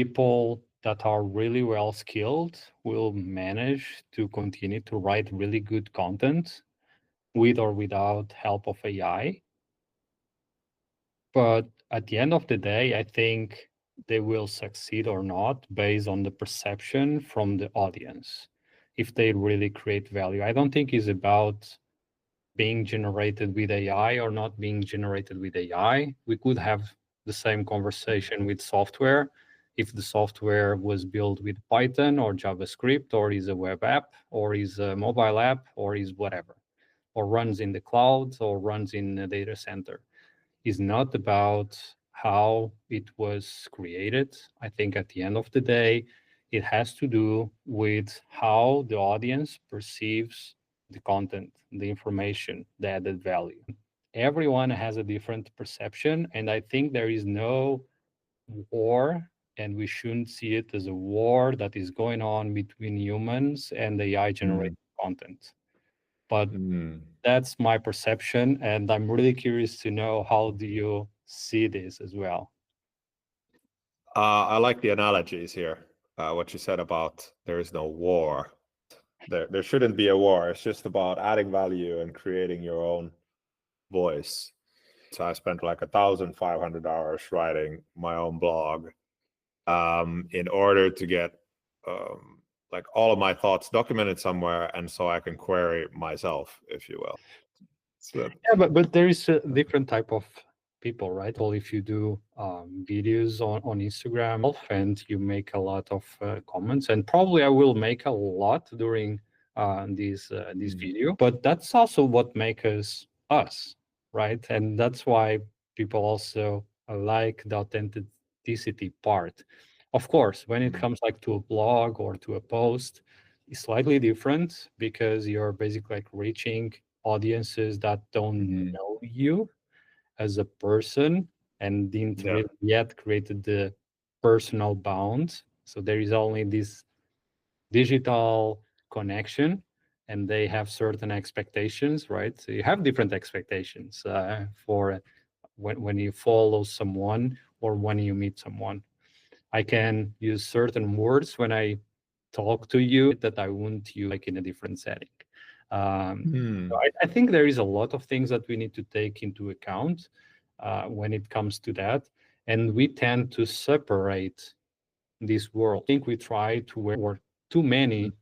people that are really well skilled will manage to continue to write really good content with or without help of AI. But at the end of the day, I think they will succeed or not based on the perception from the audience. If they really create value, I don't think it's about being generated with AI or not being generated with AI. We could have the same conversation with software. If the software was built with Python or JavaScript, or is a web app, or is a mobile app, or is whatever, or runs in the cloud, or runs in a data center, is not about how it was created. I think at the end of the day, it has to do with how the audience perceives the content, the information, the added value. Everyone has a different perception, and I think there is no war, and we shouldn't see it as a war that is going on between humans and AI generated content. But that's my perception, and I'm really curious to know, how do you see this as well? I like the analogies here. What you said about there is no war. There shouldn't be a war. It's just about adding value and creating your own voice. So I spent like 1,500 hours writing my own blog in order to get like all of my thoughts documented somewhere, and so I can query myself, if you will. So, Yeah, but there is a different type of people, right? Well, if you do videos on Instagram and you make a lot of comments, and probably I will make a lot during this video, but that's also what makes us, right? And that's why people also like the authenticity part. Of course, when it comes like to a blog or to a post, it's slightly different, because you're basically like reaching audiences that don't know you as a person and didn't yeah. really yet created the personal bond. So there is only this digital connection, and they have certain expectations, right? So you have different expectations for when you follow someone or when you meet someone. I can use certain words when I talk to you that I wouldn't use like in a different setting. So I think there is a lot of things that we need to take into account when it comes to that, and we tend to separate this world. I think we try to wear too many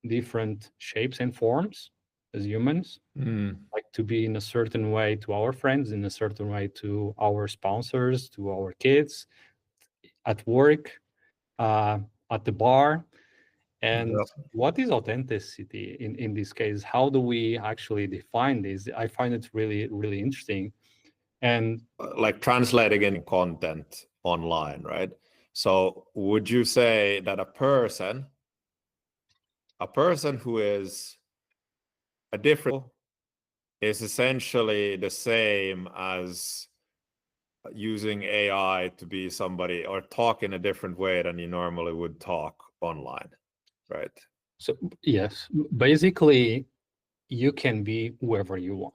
different shapes and forms as humans, like to be in a certain way to our friends, in a certain way to our sponsors, to our kids, at work, at the bar. And what is authenticity in this case? How do we actually define this? I find it really, really interesting. And like translating in content online, right? So would you say that a person who is a different is essentially the same as using AI to be somebody or talk in a different way than you normally would talk online, right? so, yes, basically, you can be whoever you want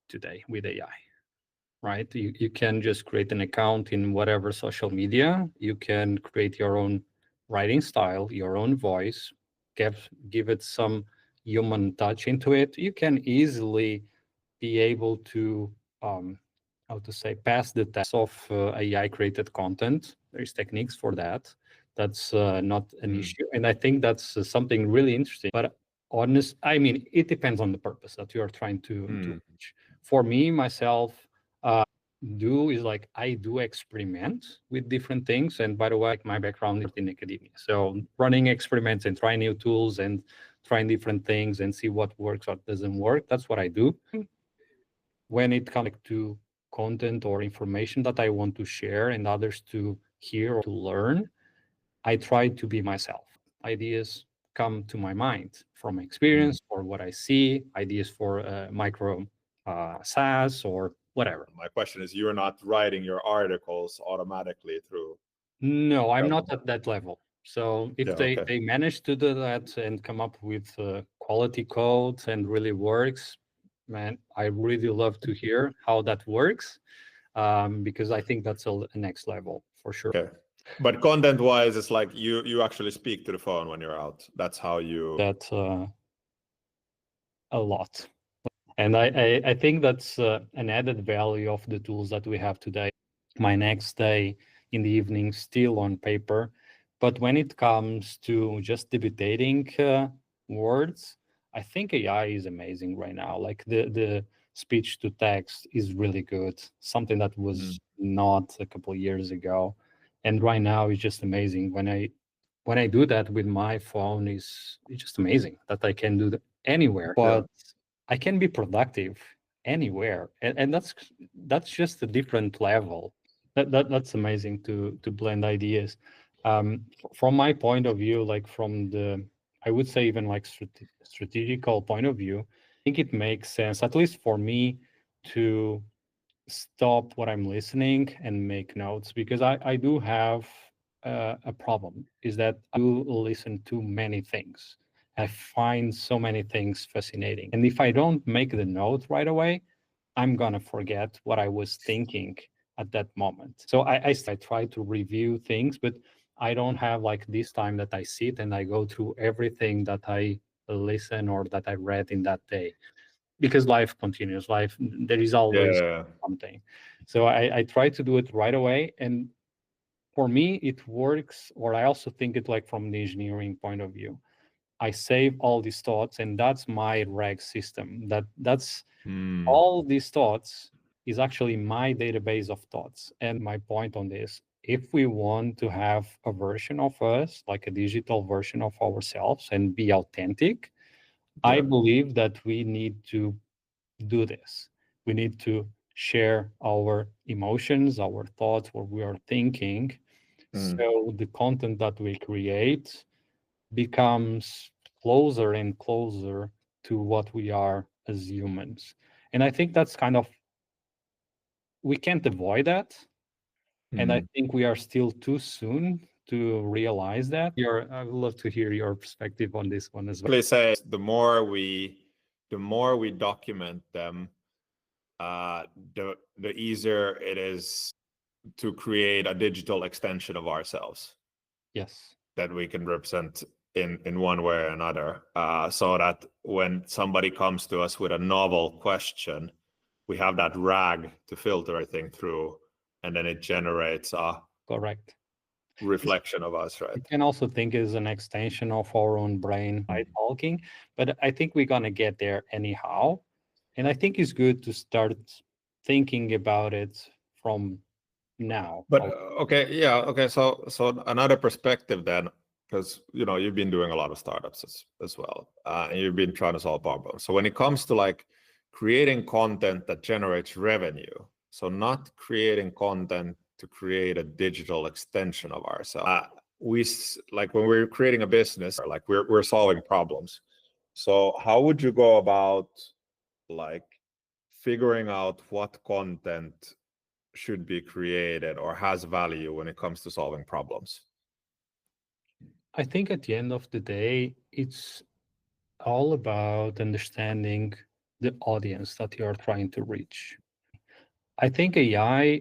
today with AI, right? You can just create an account in whatever social media. You can create your own writing style, your own voice, give it some human touch into it. You can easily be able to, how to say, pass the test of AI created content. There's techniques for that. That's not an issue. And I think that's something really interesting. But I mean, it depends on the purpose that you are trying to reach. For me, myself, do is like I do experiment with different things. And by the way, like my background is in academia, so running experiments and trying new tools and trying different things and see what works, what doesn't work. That's what I do. When it comes to content or information that I want to share and others to hear or to learn, I try to be myself. Ideas come to my mind from experience or what I see, ideas for micro SaaS or whatever. My question is, you're not writing your articles automatically through? No, I'm not at that level. So if okay. they manage to do that and come up with quality code and really works, man, I really love to hear how that works, because I think that's a next level for sure. Okay. But content-wise, it's like you actually speak to the phone when you're out. That's how you. That's a lot. And I think that's an added value of the tools that we have today. My next day in the evening, still on paper. But when it comes to just debating words, I think AI is amazing right now. Like the speech to text is really good, something that was not a couple of years ago. And right now it's just amazing. When I do that with my phone, it's just amazing that I can do that anywhere. But I can be productive anywhere, and that's just a different level. That's amazing to blend ideas. From my point of view, like from the, I would say even like strategical point of view, I think it makes sense, at least for me, to stop what I'm listening and make notes, because I do have a problem, is that I do listen to many things. I find so many things fascinating. And if I don't make the note right away, I'm going to forget what I was thinking at that moment. So I try to review things, but I don't have like this time that I sit and I go through everything that I listen or that I read in that day, because life continues. Life, there is always something. So I try to do it right away. And for me, it works, or I also think it like from the engineering point of view. I save all these thoughts, and that's my reg system. That's all these thoughts is actually my database of thoughts. And my point on this, if we want to have a version of us, like a digital version of ourselves, and be authentic, I believe that we need to do this. We need to share our emotions, our thoughts, what we are thinking. So the content that we create becomes closer and closer to what we are as humans. And I think that's kind of, we can't avoid that. And I think we are still too soon to realize that. I would love to hear your perspective on this one as well. They say the more we document them, the easier it is to create a digital extension of ourselves. Yes. That we can represent in one way or another, so that when somebody comes to us with a novel question, we have that rag to filter everything through, and then it generates a correct reflection of us, right? You can also think as an extension of our own brain by talking, but I think we're gonna get there anyhow. And I think it's good to start thinking about it from now. But okay. So another perspective then, because you've been doing a lot of startups as well, and you've been trying to solve problems. So when it comes to like creating content that generates revenue, so not creating content to create a digital extension of ourselves. We like when we're creating a business, like we're solving problems. So how would you go about like figuring out what content should be created or has value when it comes to solving problems? I think at the end of the day, it's all about understanding the audience that you are trying to reach. I think AI,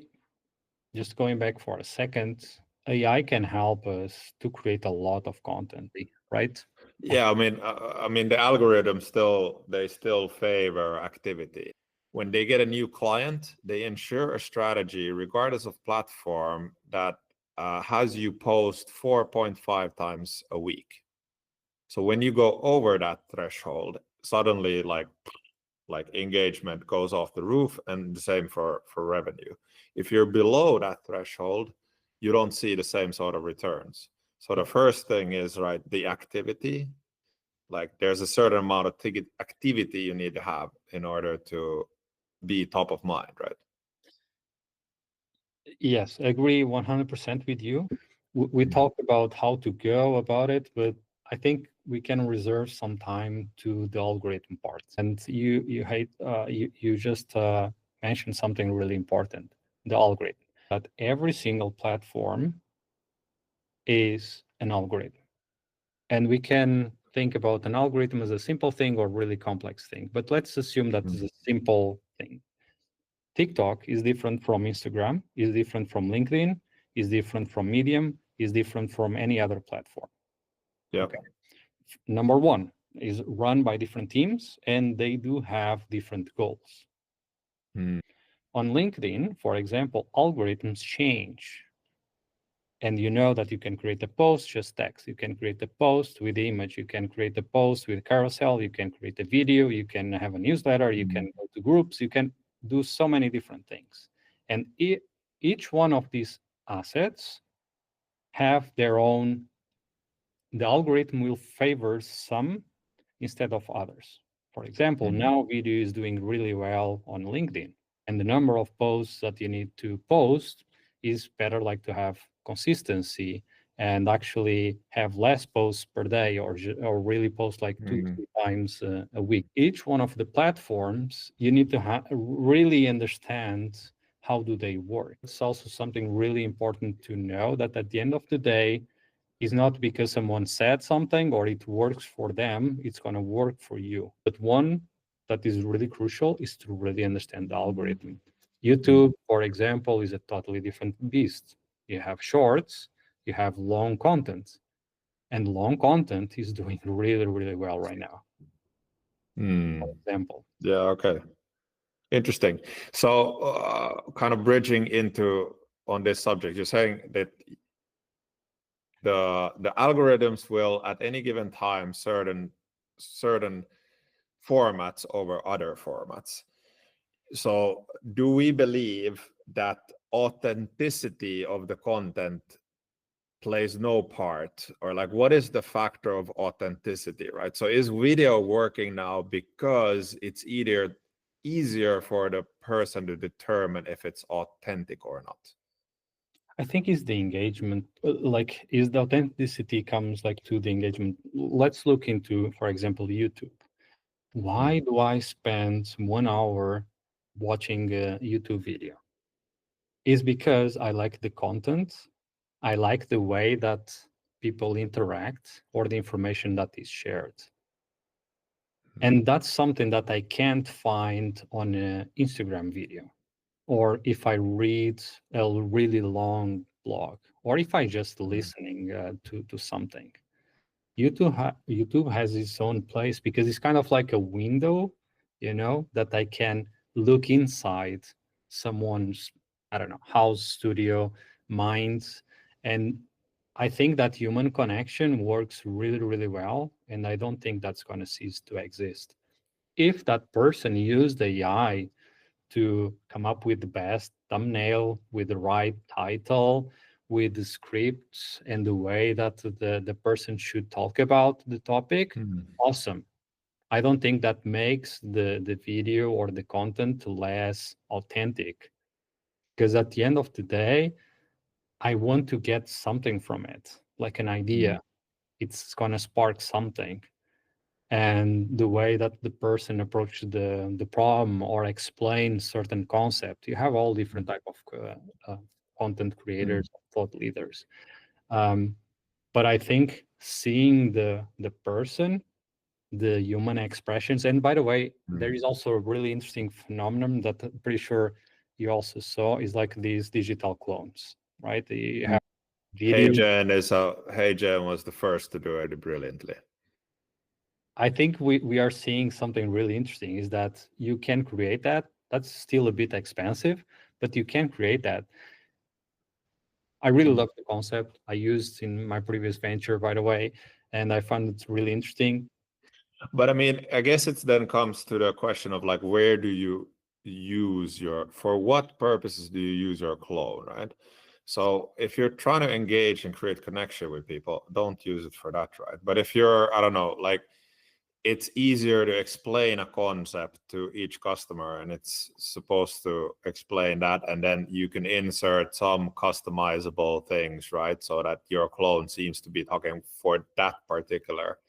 just going back for a second, AI can help us to create a lot of content, right? Yeah, I mean the algorithms still favor activity. When they get a new client, they ensure a strategy, regardless of platform, that has you post 4.5 times a week. So when you go over that threshold, suddenly like engagement goes off the roof, and the same for revenue. If you're below that threshold, you don't see the same sort of returns. So the first thing is, right, the activity. Like there's a certain amount of activity you need to have in order to be top of mind, right? Yes, I agree 100% with you. We talked about how to go about it, but I think we can reserve some time to the algorithm part. And you just mentioned something really important, the algorithm. That every single platform is an algorithm. And we can think about an algorithm as a simple thing or really complex thing. But let's assume that is a simple thing. TikTok is different from Instagram, is different from LinkedIn, is different from Medium, is different from any other platform. Yeah. Okay. Number one is run by different teams, and they do have different goals. On LinkedIn, for example, algorithms change. And you know that you can create a post, just text. You can create a post with image. You can create a post with carousel. You can create a video. You can have a newsletter. You can go to groups. You can do so many different things. And each one of these assets have their own, the algorithm will favor some instead of others. For example, now video is doing really well on LinkedIn, and the number of posts that you need to post is better, like to have consistency and actually have less posts per day, or really post like 2-3 times a week. Each one of the platforms, you need to really understand how do they work. It's also something really important to know, that at the end of the day, is not because someone said something or it works for them, it's going to work for you. But one that is really crucial is to really understand the algorithm. YouTube, for example, is a totally different beast. You have shorts, you have long content, and long content is doing really, really well right now. For example. Yeah, okay. Interesting. So kind of bridging into on this subject, you're saying that the algorithms will at any given time certain formats over other formats. So do we believe that authenticity of the content plays no part, or like what is the factor of authenticity, right? So is video working now because it's easier for the person to determine if it's authentic or not? I think is the engagement, like is the authenticity comes like to the engagement. Let's look into, for example, YouTube. Why do I spend 1 hour watching a YouTube video? Is because I like the content. I like the way that people interact or the information that is shared. And that's something that I can't find on an Instagram video, or if I read a really long blog, or if I just listening to something. YouTube has its own place because it's kind of like a window, that I can look inside someone's, I don't know, house, studio, minds. And I think that human connection works really, really well. And I don't think that's going to cease to exist. If that person used AI to come up with the best thumbnail, with the right title, with the scripts and the way that the person should talk about the topic, awesome. I don't think that makes the video or the content less authentic, because at the end of the day, I want to get something from it, like an idea. It's going to spark something. And the way that the person approached the problem or explain certain concept, you have all different type of content creators, thought leaders. But I think seeing the person, the human expressions, and by the way, there is also a really interesting phenomenon that I'm pretty sure you also saw, is like these digital clones, right? You have video. HeyGen was the first to do it brilliantly. I think we are seeing something really interesting, is that you can create that. That's still a bit expensive, but you can create that. I really love the concept. I used in my previous venture, by the way, and I found it really interesting. But I mean, I guess it then comes to the question of like, where do you use for what purposes do you use your clone, right? So if you're trying to engage and create connection with people, don't use it for that, right? But if you're, I don't know, like it's easier to explain a concept to each customer and it's supposed to explain that, and then you can insert some customizable things, right? So that your clone seems to be talking for that particular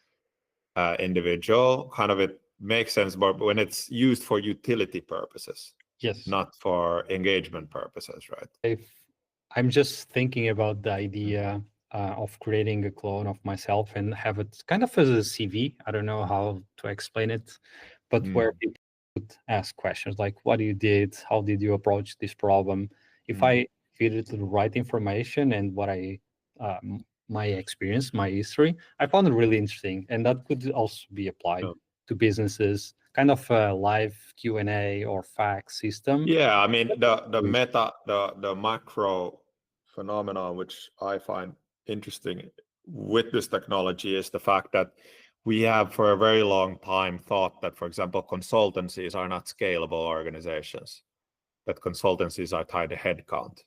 individual, kind of it makes sense. But when it's used for utility purposes, Yes, not for engagement purposes, right? if I'm just thinking about the idea of creating a clone of myself and have it kind of as a CV. I don't know how to explain it, but where people would ask questions like, what you did, how did you approach this problem? If I feed it the right information and what my experience, my history. I found it really interesting, and that could also be applied Yeah. to businesses, kind of a live Q&A or fax system. Yeah, I mean the macro phenomenon which I find interesting with this technology is the fact that we have for a very long time thought that, for example, consultancies are not scalable organizations, that consultancies are tied to headcount.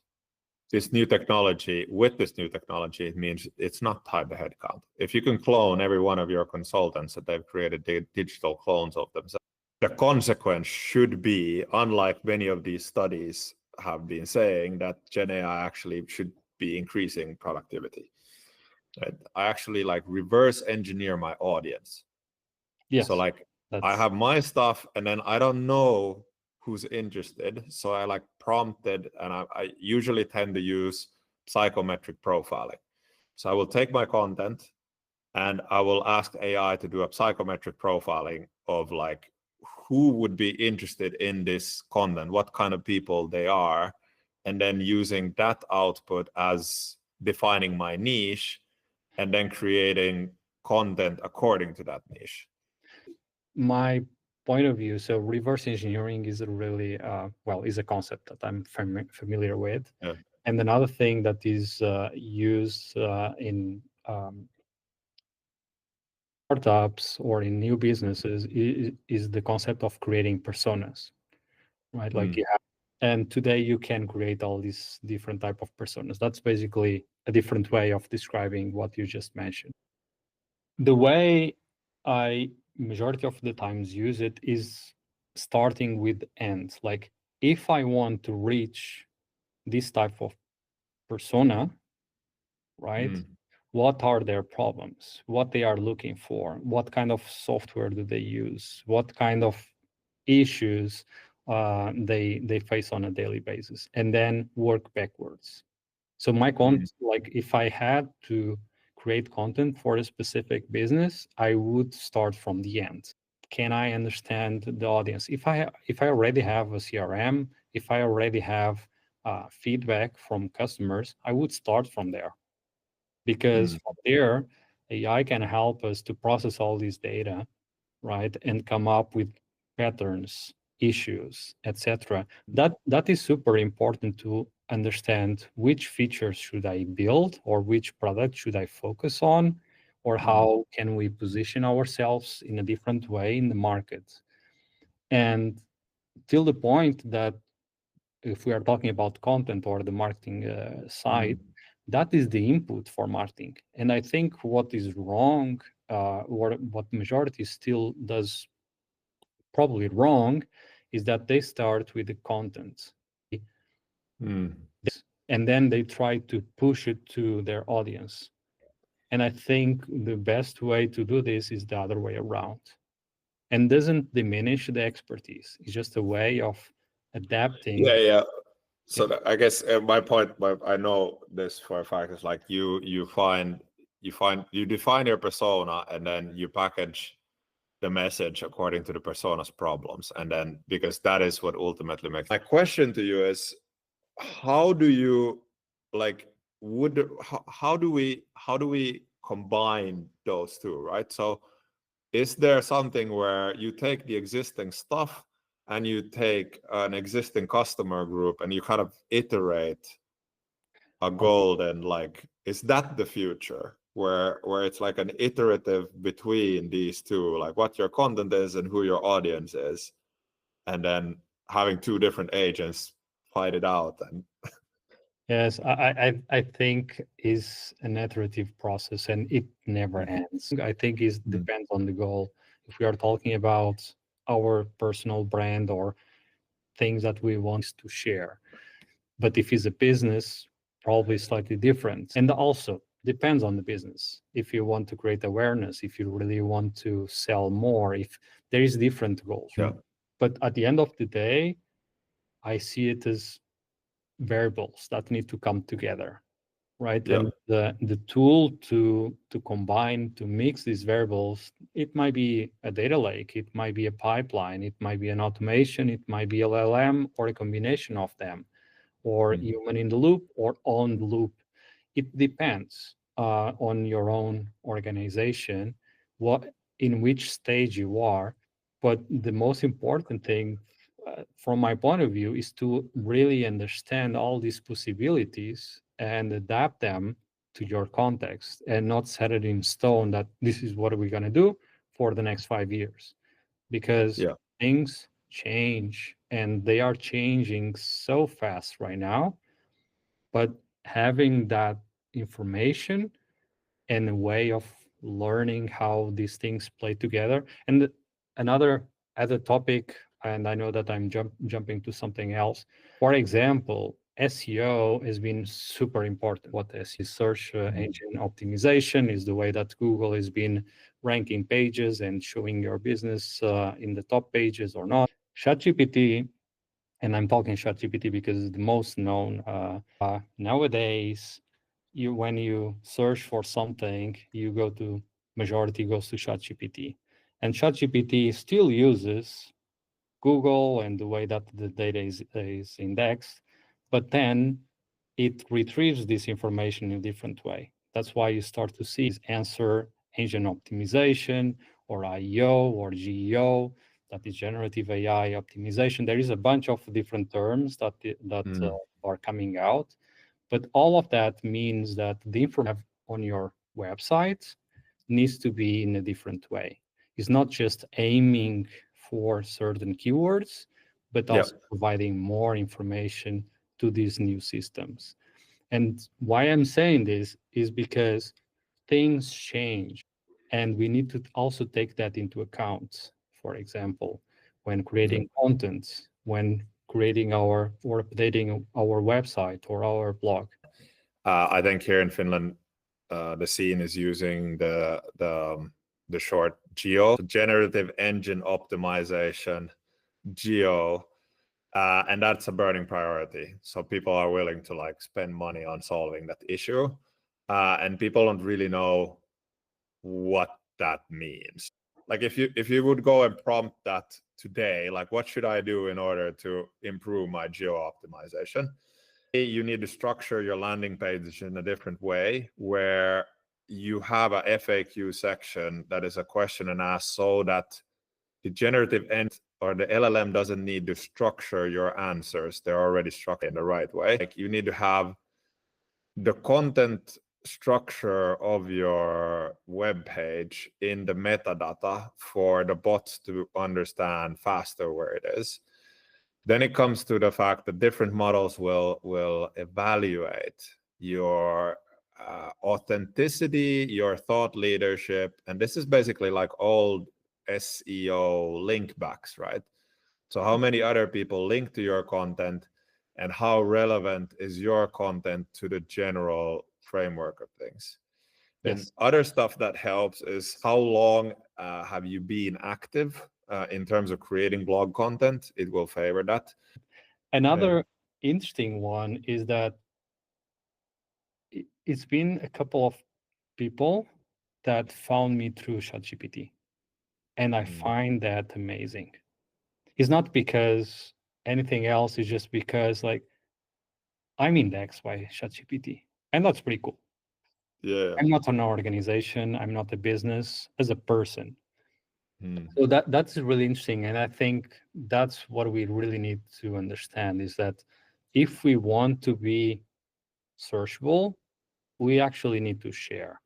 With this new technology, it means it's not tied to headcount. If you can clone every one of your consultants that they've created digital clones of themselves, the consequence should be, unlike many of these studies have been saying, that Gen AI actually should be increasing productivity. Right? I actually like reverse engineer my audience. Yes. So like I have my stuff and then I don't know who's interested. So I like prompted, and I usually tend to use psychometric profiling. So I will take my content and I will ask AI to do a psychometric profiling of like who would be interested in this content, what kind of people they are, and then using that output as defining my niche and then creating content according to that niche. My point of view, so reverse engineering is a really is a concept that I'm familiar with. Yeah. And another thing that is used in startups or in new businesses is the concept of creating personas, right? Like and today you can create all these different type of personas. That's basically a different way of describing what you just mentioned. The way I majority of the times use it is starting with ends. Like if I want to reach this type of persona, right? What are their problems? What they are looking for? What kind of software do they use? What kind of issues they face on a daily basis? And then work backwards. So my content, like if I had to create content for a specific business, I would start from the end. Can I understand the audience? If I already have a CRM, if I already have feedback from customers, I would start from there, because from there, AI can help us to process all this data, right, and come up with patterns, issues, etc. That is super important to understand which features should I build or which product should I focus on, or how can we position ourselves in a different way in the market. And till the point that if we are talking about content or the marketing side, that is the input for marketing. And I think what is wrong, or what majority still does probably wrong, is that they start with the content. And then they try to push it to their audience. And I think the best way to do this is the other way around. And doesn't diminish the expertise. It's just a way of adapting. Yeah. So I guess my point, I know this for a fact, is like you define your persona and then you package the message according to the persona's problems, and then because that is what ultimately makes. My question to you is, how do you like how do we combine those two, right? So is there something where you take the existing stuff and you take an existing customer group and you kind of iterate a goal, and like, is that the future where it's like an iterative between these two, like what your content is and who your audience is, and then having two different agents fight it out? And Yes, I think is an iterative process and it never ends. I think it depends on the goal. If we are talking about our personal brand or things that we want to share, but if it's a business, probably slightly different. And also depends on the business. If you want to create awareness, if you really want to sell more, if there is different goals. But at the end of the day, I see it as variables that need to come together, right? And the tool to combine, to mix these variables, it might be a data lake, it might be a pipeline, it might be an automation, it might be LLM, or a combination of them. or Mhm. human in the loop or on the loop. It depends on your own organization, what in which stage you are. But the most important thing, from my point of view, is to really understand all these possibilities and adapt them to your context, and not set it in stone that this is what we're going to do for the next 5 years, because Yeah. things change and they are changing so fast right now. But having that information and a way of learning how these things play together. And another other topic, and I know that I'm jumping to something else. For example, SEO has been super important. What SEO is, search engine optimization, is the way that Google has been ranking pages and showing your business in the top pages or not. ChatGPT, and I'm talking ChatGPT because it's the most known. Nowadays, when you search for something, you go to majority goes to ChatGPT, and ChatGPT still uses Google and the way that the data is indexed, but then it retrieves this information in a different way. That's why you start to see answer engine optimization, or IEO, or GEO, that is generative AI optimization. There is a bunch of different terms that are coming out, but all of that means that the information on your website needs to be in a different way. It's not just aiming for certain keywords, but Yeah. also providing more information to these new systems. And why I'm saying this is because things change, and we need to also take that into account. For example, when Yeah. creating content, when creating our or updating our website or our blog. I think here in Finland, the scene is using the short GEO, generative engine optimization, GEO, and that's a burning priority. So people are willing to like spend money on solving that issue, and people don't really know what that means. Like if you would go and prompt that today, like what should I do in order to improve my GEO optimization? You need to structure your landing page in a different way, where you have a FAQ section that is a question and ask, so that the generative end or the LLM doesn't need to structure your answers. They're already structured in the right way. Like you need to have the content structure of your web page in the metadata for the bots to understand faster where it is. Then it comes to the fact that different models will evaluate your authenticity, your thought leadership, and this is basically like old SEO link backs, right? So how many other people link to your content, and how relevant is your content to the general framework of things? Then Yes. other stuff that helps is how long have you been active in terms of creating blog content. It will favor that. Another interesting one is that it's been a couple of people that found me through ChatGPT, and I find that amazing. It's not because anything else, it's just because like I'm indexed by ChatGPT, and that's pretty cool. Yeah. I'm not an organization, I'm not a business, as a person. Hmm. So that's really interesting, and I think that's what we really need to understand, is that if we want to be searchable, we actually need to share.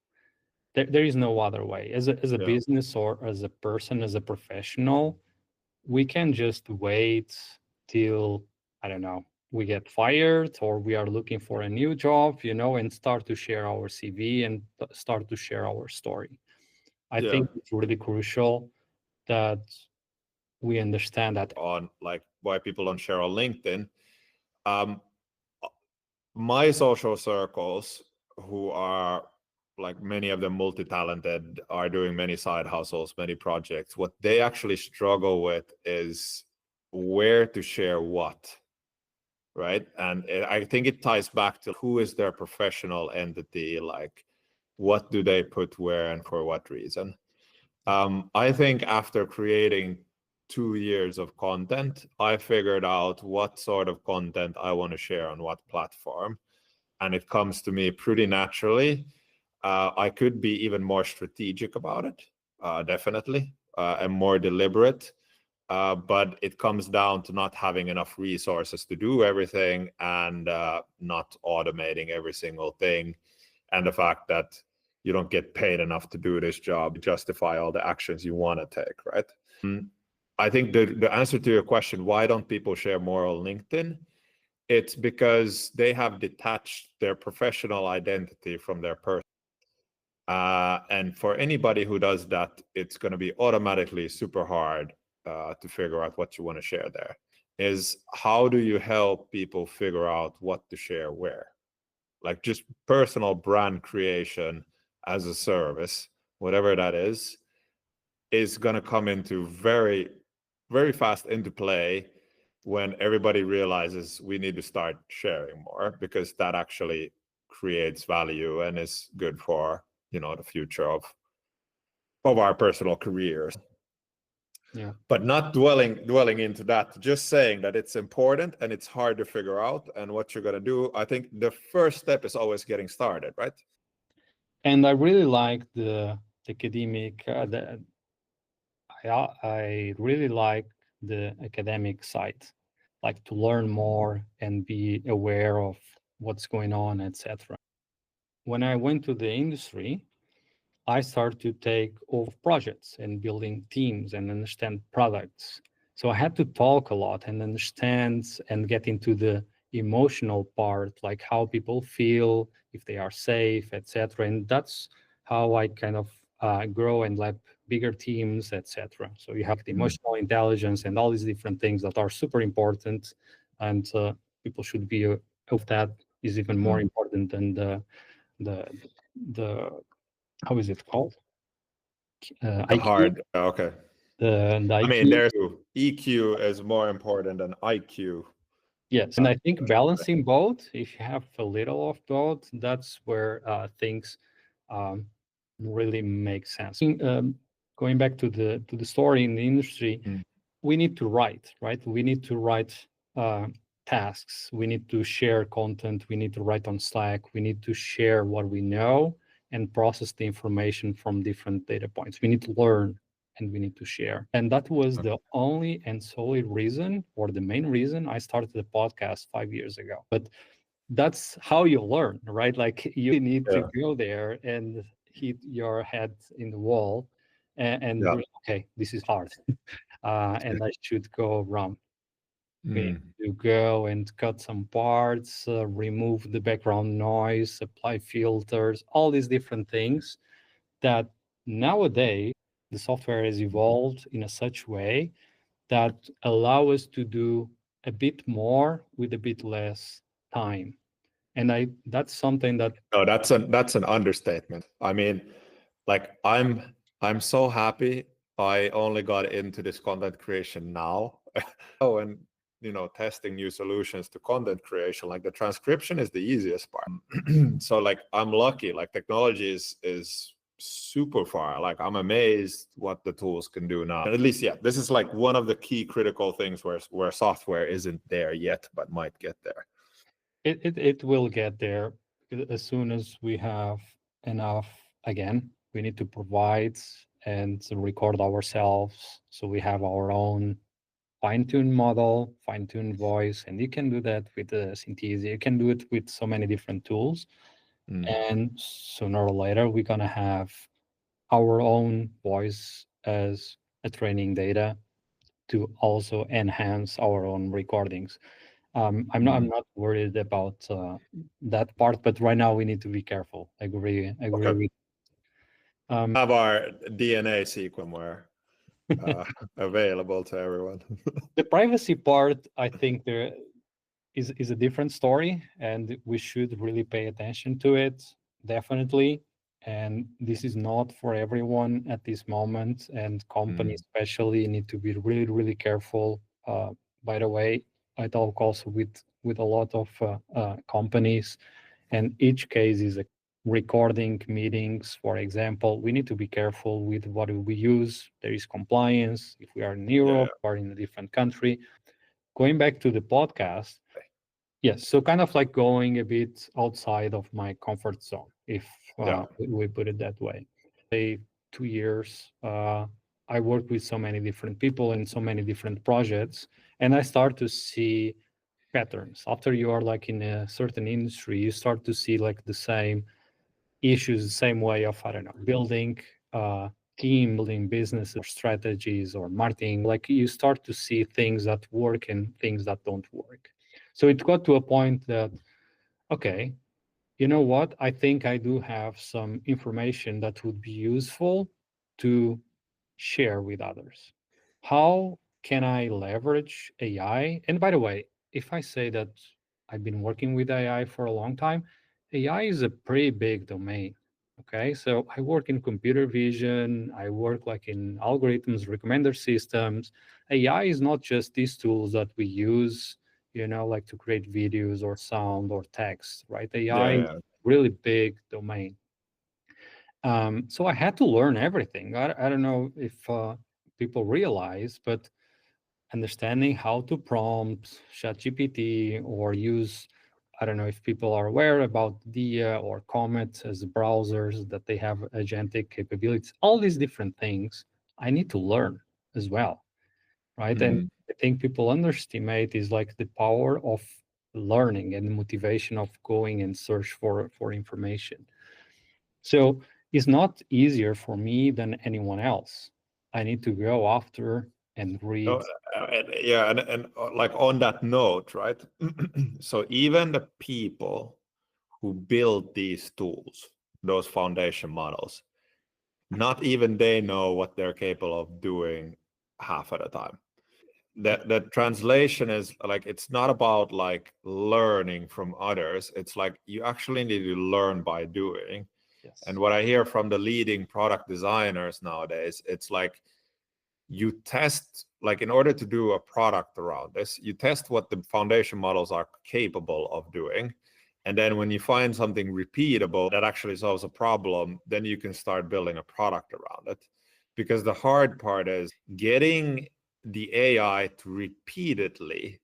There is no other way. As a Yeah. business, or as a person, as a professional, we can just wait till, I don't know, we get fired or we are looking for a new job, and start to share our CV and start to share our story. I Yeah. think it's really crucial that we understand that. On like why people don't share on LinkedIn. Um, my social circles, who are like many of them multi-talented, are doing many side hustles, many projects. What they actually struggle with is where to share what, right? And I think it ties back to who is their professional entity, like what do they put where and for what reason. I think after creating 2 years of content, I figured out what sort of content I want to share on what platform. And it comes to me pretty naturally. I could be even more strategic about it, definitely, and more deliberate. But it comes down to not having enough resources to do everything, and not automating every single thing, and the fact that you don't get paid enough to do this job, justify all the actions you want to take, right? I think the answer to your question, why don't people share more on LinkedIn? It's because they have detached their professional identity from their person. And for anybody who does that, it's going to be automatically super hard to figure out what you want to share there. Is how do you help people figure out what to share where? Like just personal brand creation as a service, whatever that is going to come into very, very fast into play when everybody realizes we need to start sharing more, because that actually creates value and is good for, the future of our personal careers. Yeah. But not dwelling into that, just saying that it's important and it's hard to figure out and what you're going to do. I think the first step is always getting started, right? And I really like the academic, I really like the academic side, like to learn more and be aware of what's going on, etc. When I went to the industry, I started to take over projects and building teams and understand products. So I had to talk a lot and understand and get into the emotional part, like how people feel, if they are safe, etc. And that's how I kind of grow and led bigger teams, etc. So you have the emotional intelligence and all these different things that are super important, and people should be of that is even more important than the the how is it called? IQ. Hard. Okay. The I IQ. mean, there's EQ is more important than IQ. Yes, and I think balancing both, if you have a little of both, that's where things um, really make sense. Going back to the story in the industry, we need to write, right? We need to write tasks. We need to share content. We need to write on Slack. We need to share what we know and process the information from different data points. We need to learn and we need to share. And that was the only and solely reason, or the main reason, I started the podcast 5 years ago. But that's how you learn, right? Like you need to go there and hit your head in the wall and okay, this is hard. And I should go wrong. We need to go and cut some parts, remove the background noise, apply filters, all these different things that nowadays the software has evolved in a such way that allow us to do a bit more with a bit less time. And that's something that No, that's an understatement. I mean, like I'm so happy I only got into this content creation now. Oh, and testing new solutions to content creation, like the transcription is the easiest part. So like I'm lucky, like technology is super far. Like I'm amazed what the tools can do now. At least, yeah, this is like one of the key critical things where software isn't there yet, but might get there. it will get there as soon as we have enough. Again, we need to provide and record ourselves, so we have our own fine-tuned model, fine-tuned voice, and you can do that with the Synthesia. You can do it with so many different tools. And sooner or later, we're gonna have our own voice as a training data to also enhance our own recordings. I'm not worried about that part, but right now we need to be careful. I agree with. Have our DNA sequencer available to everyone. The privacy part, I think there is a different story, and we should really pay attention to it, definitely. And this is not for everyone at this moment, and companies especially need to be really, really careful. By the way, I talk also with a lot of companies, and each case is a recording meetings, for example, we need to be careful with what we use. There is compliance if we are in Yeah. Europe or in a different country. Going back to the podcast, yes, so kind of like going a bit outside of my comfort zone, if Yeah. we put it that way. Say 2 years, I worked with so many different people in so many different projects, and I start to see patterns. After you are like in a certain industry, you start to see like the same issues, the same way of, I don't know, building team, building business or strategies or marketing. Like you start to see things that work and things that don't work. So it got to a point that, okay, you know what? I think I do have some information that would be useful to share with others. How can I leverage AI? And by the way, if I say that I've been working with AI for a long time, AI is a pretty big domain. Okay, so I work in computer vision, I work like in algorithms, recommender systems. AI is not just these tools that we use, like to create videos or sound or text, right? AI is Yeah. a really big domain. So I had to learn everything. I don't know if people realize, but understanding how to prompt ChatGPT or use, I don't know if people are aware about Dia or Comet as browsers that they have agentic capabilities, all these different things I need to learn as well, right? And Mhm. I think people underestimate is like the power of learning and the motivation of going and search for information. So it's not easier for me than anyone else. I need to go after and No, read. yeah, and like on that note, right? So even the people who build these tools, those foundation models, not even they know what they're capable of doing half at a time. The translation is like it's not about like learning from others. It's like you actually need to learn by doing. Yes. And what I hear from the leading product designers nowadays, it's like you test, like in order to do a product around this, you test what the foundation models are capable of doing. And then when you find something repeatable that actually solves a problem, then you can start building a product around it. Because the hard part is getting the AI to repeatedly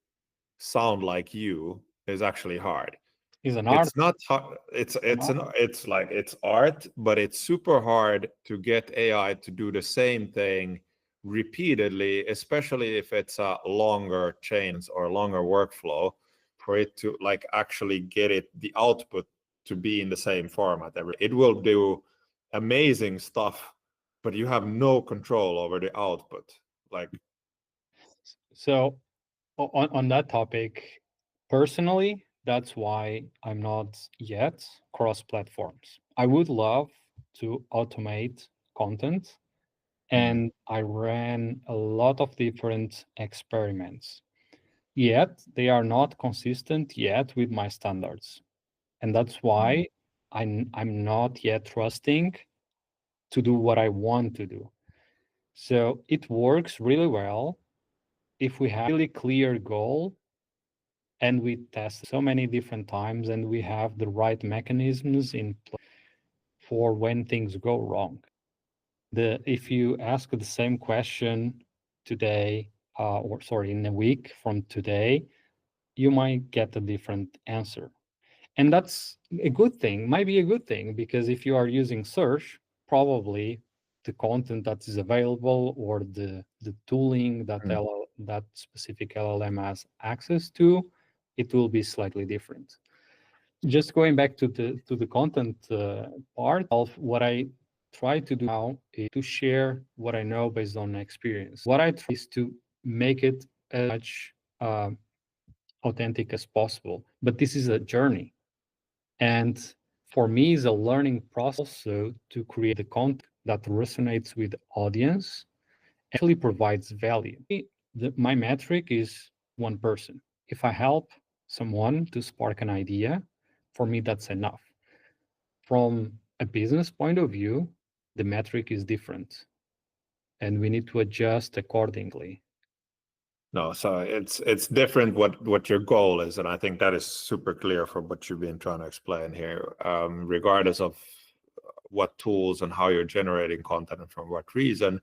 sound like you is actually hard. Is an art. It's not hard. It's An it's art. an it's like it's art, but it's super hard to get AI to do the same thing repeatedly, especially if it's a longer chains or longer workflow, for it to like actually get it the output to be in the same format. It will do amazing stuff, but you have no control over the output. Like, So on that topic, personally, that's why I'm not yet cross platforms. I would love to automate content, mm, and I ran a lot of different experiments. Yet they are not consistent yet with my standards. And that's mm, why I'm not yet trusting to do what I want to do. So it works really well if we have a really clear goal and we test so many different times and we have the right mechanisms in place for when things go wrong. If you ask the same question today, or sorry, in a week from today, you might get a different answer. And that's a good thing, might be a good thing, because if you are using search, probably the content that is available or the tooling that mm. that specific LLM has access to, it will be slightly different. Just going back to the content part of what I try to do now is to share what I know based on experience. What I try is to make it as much authentic as possible. But this is a journey. And for me, it's a learning process also to create the content that resonates with the audience, actually provides value. My metric is one person. If I help someone to spark an idea, for me, that's enough. From a business point of view, the metric is different and we need to adjust accordingly. No, so it's different what your goal is, and I think that is super clear from what you've been trying to explain here. Regardless of what tools and how you're generating content and for what reason,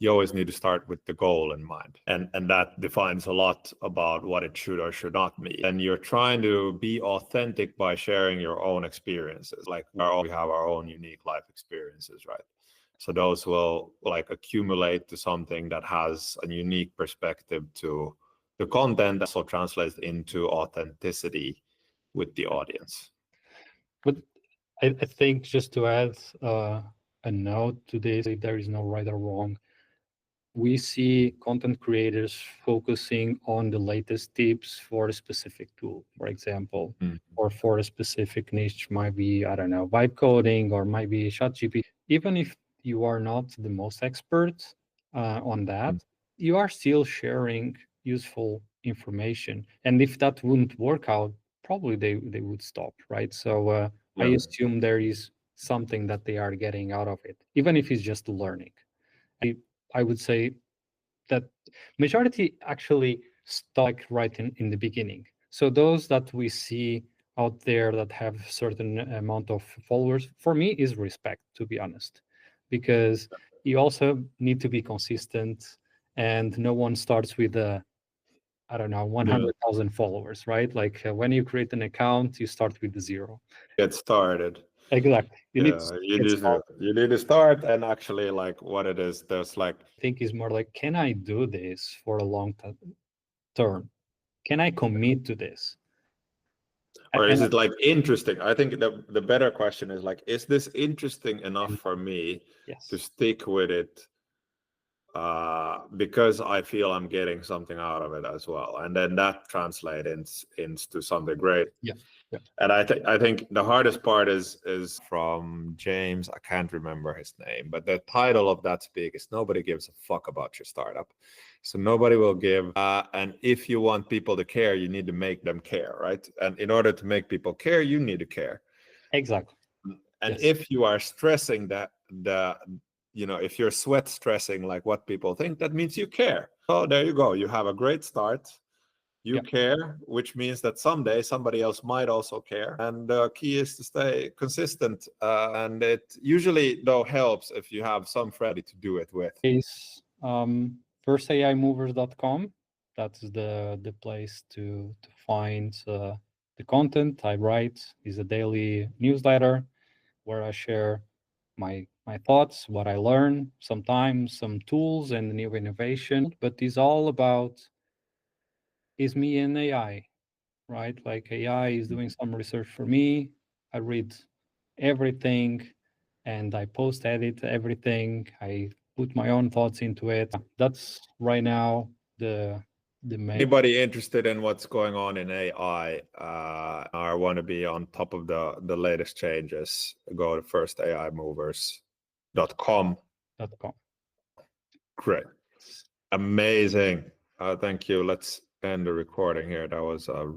you always need to start with the goal in mind, and that defines a lot about what it should or should not be. And you're trying to be authentic by sharing your own experiences. Like we have our own unique life experiences, right? So those will like accumulate to something that has a unique perspective to the content that also translates into authenticity with the audience. But I think just to add a note to this, there is no right or wrong. We see content creators focusing on the latest tips for a specific tool, for example, or for a specific niche, might be, I don't know, vibe coding, or might be ChatGPT. Even if you are not the most expert on that, you are still sharing useful information. And if that wouldn't work out, probably they would stop, right? So I assume there is something that they are getting out of it, even if it's just learning. I would say that majority actually stop like right in the beginning. So those that we see out there that have certain amount of followers, for me, is respect, to be honest, because you also need to be consistent, and no one starts with I don't know, 100,000 followers, right? Like when you create an account, you start with zero. Get started. Exactly. You need You need to start, and actually like what it is, there's like, I think is more like, can I do this for a long term? Can I commit to this? or is it like interesting? I think the better question is like, is this interesting enough for me to stick with it because I feel I'm getting something out of it as well, and then that translates into something great. Yeah. And I think the hardest part is from James. I can't remember his name, but the title of that speak is "Nobody gives a fuck about your startup." So nobody will give. And if you want people to care, you need to make them care, right? And in order to make people care, you need to care. Exactly. And if you are stressing that if you're sweat stressing like what people think, that means you care. So there you go. You have a great start. You care, which means that someday somebody else might also care. And the key is to stay consistent. And it usually, though, helps if you have some friend to do it with. Is firstaImovers.com. That's the place to find the content I write. Is a daily newsletter where I share my thoughts, what I learn, sometimes some tools and new innovation. But it's all about is me and AI, right? Like AI is doing some research for me. I read everything and I post edit everything. I put my own thoughts into it. That's right now the main. Anybody interested in what's going on in AI or want to be on top of the latest changes, go to firstaImovers.com. Great. Amazing. Thank you. Let's end the recording here. That was a